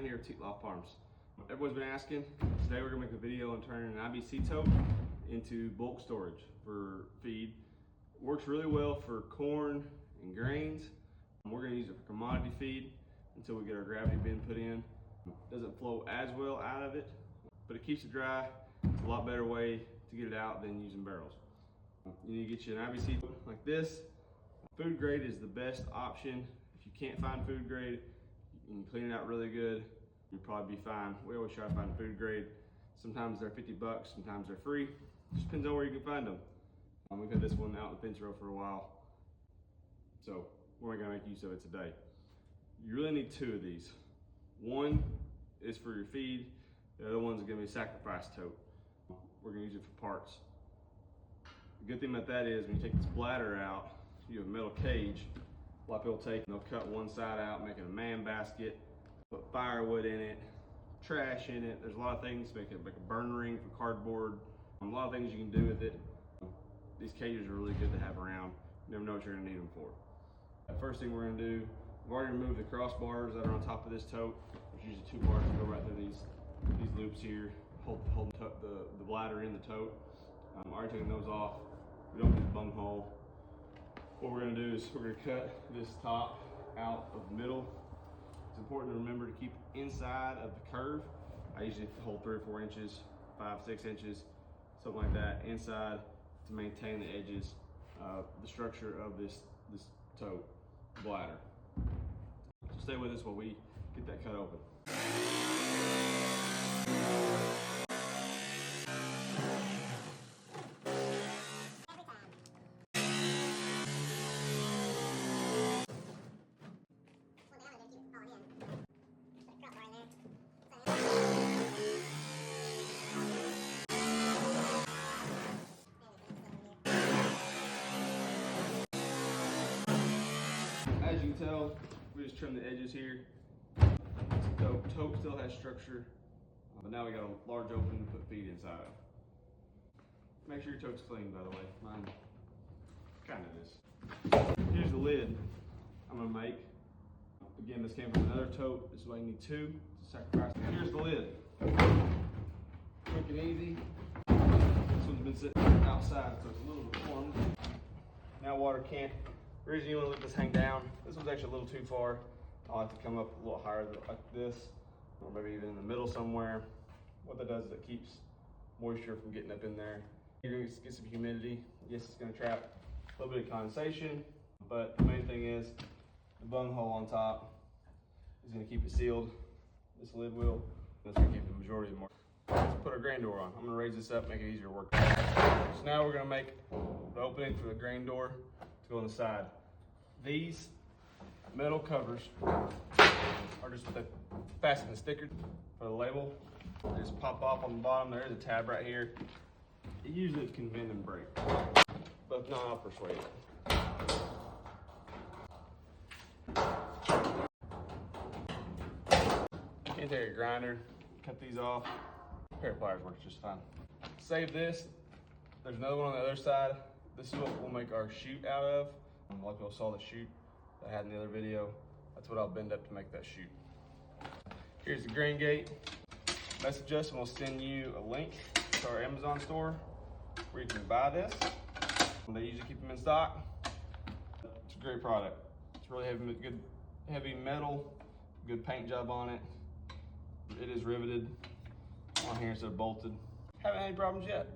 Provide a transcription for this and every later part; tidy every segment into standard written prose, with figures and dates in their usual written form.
Ryan here at Teetloff Farms. Everyone's been asking. Today we're gonna make a video on turning an IBC tote into bulk storage for feed. Works really well for corn and grains. We're gonna use it for commodity feed until we get our gravity bin put in. Doesn't flow as well out of it, but it keeps it dry. It's a lot better way to get it out than using barrels. You need to get you an IBC like this. Food grade is the best option. If you can't find food grade, you can clean it out really good. You'll probably be fine. We always try to find food grade. Sometimes they're 50 bucks, sometimes they're free. Just depends on where you can find them. We've had this one out in the fence row for a while, so we're gonna make use of it today. You really need two of these. One is for your feed. The other one's gonna be a sacrifice tote. We're gonna use it for parts. The good thing about that is when you take this bladder out, you have a metal cage. A lot of people take and they'll cut one side out, make it a man basket, put firewood in it, trash in it. There's a lot of things, make a burn ring for cardboard. A lot of things you can do with it. These cages are really good to have around. You never know what you're gonna need them for. The first thing we're gonna do, we've already removed the crossbars that are on top of this tote. There's usually two bars that go right through these loops here, hold the bladder in the tote. Already taking those off. We don't need the bung hole. What we're gonna do is we're gonna cut this top out of the middle. It's important to remember to keep inside of the curve. I usually hold 3 or 4 inches, 5, 6 inches, something like that, inside to maintain the edges, the structure of this tote bladder. So stay with us while we get that cut open. As you can tell, we just trimmed the edges here. Tote still has structure, but now we got a large opening to put feed inside of. Make sure your tote's clean, by the way. Mine kind of is. Here's the lid I'm gonna make. Again, this came from another tote. This is why you need 2 to sacrifice. Here's the lid. Quick and easy. This one's been sitting outside, so it's a little bit warm. Now water can't. The reason you want to let this hang down, this one's actually a little too far. I like to come up a little higher like this, or maybe even in the middle somewhere. What that does is it keeps moisture from getting up in there. You're going to get some humidity. Yes, it's going to trap a little bit of condensation, but the main thing is the bung hole on top is going to keep it sealed. This lid will. That's going to keep the majority of the moisture. Let's put our grain door on. I'm going to raise this up, make it easier to work. So now we're going to make the opening for the grain door to go on the side. These metal covers are just the fasten sticker for the label. They just pop off on the bottom. There is a tab right here. It usually can bend and break, but if not, I'll persuade it. You can take a grinder, cut these off. A pair of pliers works just fine. Save this. There's another one on the other side. This is what we'll make our chute out of. A lot of people saw the chute that I had in the other video. That's what I'll bend up to make that chute. Here's the grain gate. Message us and we'll send you a link to our Amazon store where you can buy this. They usually keep them in stock. It's a great product. It's really good, heavy metal, good paint job on it. It is riveted on here instead of bolted. Haven't had any problems yet.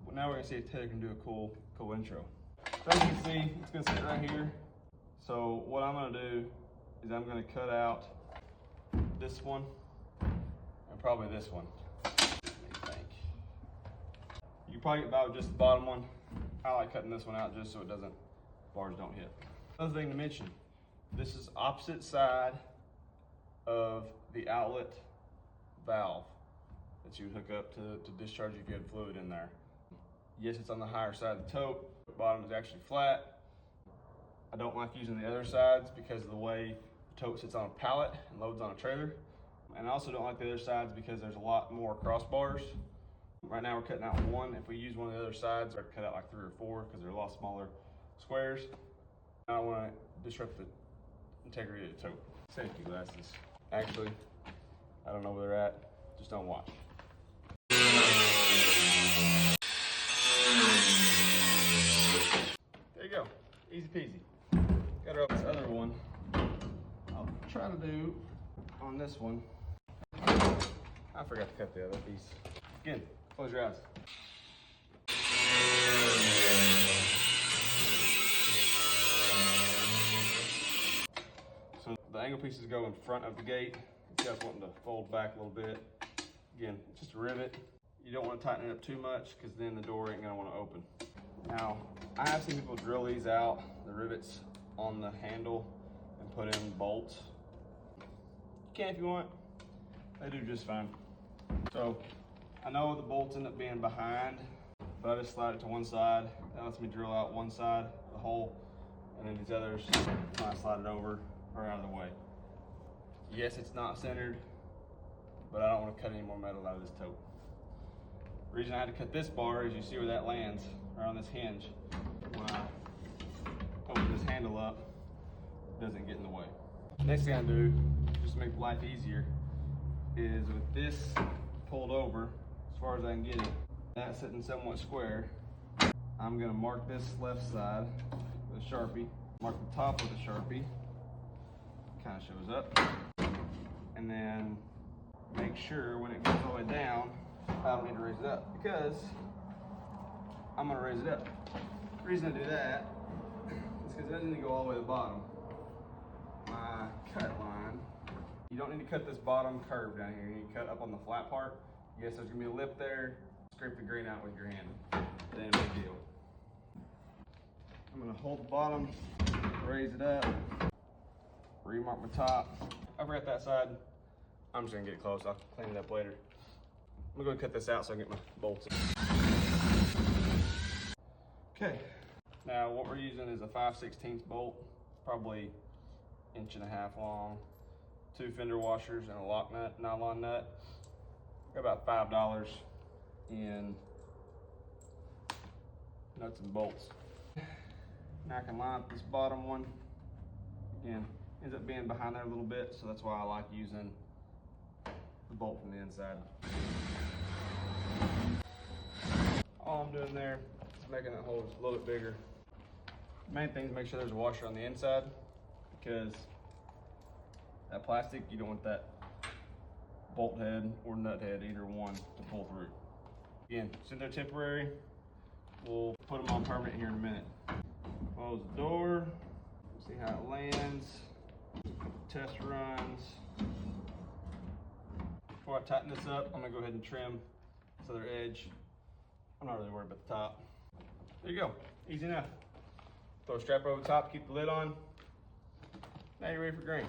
Well, now we're gonna see if Taylor can do a cool intro. So as you can see, it's gonna sit right here. So what I'm gonna do is I'm gonna cut out this one and probably this one. You can probably get by with just the bottom one. I like cutting this one out just so it doesn't, bars don't hit. Another thing to mention, this is opposite side of the outlet valve that you would hook up to discharge if you had fluid in there. Yes, it's on the higher side of the tote. The bottom is actually flat. I don't like using the other sides because of the way the tote sits on a pallet and loads on a trailer. And I also don't like the other sides because there's a lot more crossbars. Right now we're cutting out one. If we use one of the other sides, we're cut out like 3 or 4 because they're a lot smaller squares. I don't want to disrupt the integrity of the tote. Safety glasses. Actually, I don't know where they're at. Just don't watch. There you go. Easy peasy. Got her up this other one. I'll try to do on this one. I forgot to cut the other piece. Again, close your eyes. So the angle pieces go in front of the gate. If you guys wanting to fold back a little bit, again, just a rivet. You don't want to tighten it up too much because then the door ain't gonna want to open. Now, I have seen people drill these out, the rivets on the handle, and put in bolts. You can if you want. They do just fine. So, I know the bolts end up being behind, but I just slide it to one side. That lets me drill out one side, the hole, and then these others, I slide it over or out of the way. Yes, it's not centered, but I don't want to cut any more metal out of this tote. The reason I had to cut this bar is you see where that lands, or on this hinge. When I open this handle up, it doesn't get in the way. Next thing I do, just to make life easier, is with this pulled over, as far as I can get it, that's sitting somewhat square, I'm gonna mark this left side with a Sharpie, mark the top with a Sharpie, kind of shows up, and then make sure when it goes all the way down, I don't need to raise it up, because I'm gonna raise it up. The reason I do that is because it doesn't need to go all the way to the bottom. My cut line, you don't need to cut this bottom curve down here. You need to cut up on the flat part. Yes, there's gonna be a lip there. Scrape the grain out with your hand. It ain't a big deal. I'm gonna hold the bottom, raise it up, remark my top. I forgot that side. I'm just gonna get it close. I'll clean it up later. I'm gonna go cut this out so I can get my bolts in. Okay, now what we're using is a 5/16 bolt, probably 1.5 inches long, 2 fender washers and a lock nut, nylon nut. Got about $5 in nuts and bolts. Now I can line up this bottom one. Again, ends up being behind there a little bit, so that's why I like using the bolt from the inside. All I'm doing there is making that hole just a little bit bigger. The main thing is make sure there's a washer on the inside, because that plastic, you don't want that bolt head or nut head, either one, to pull through. Again, since they're temporary, we'll put them on permanent here in a minute. Close the door, see how it lands, test runs. Before I tighten this up, I'm gonna go ahead and trim this other edge. I'm not really worried about the top. There you go, easy enough. Throw a strap over the top, keep the lid on. Now you're ready for grain.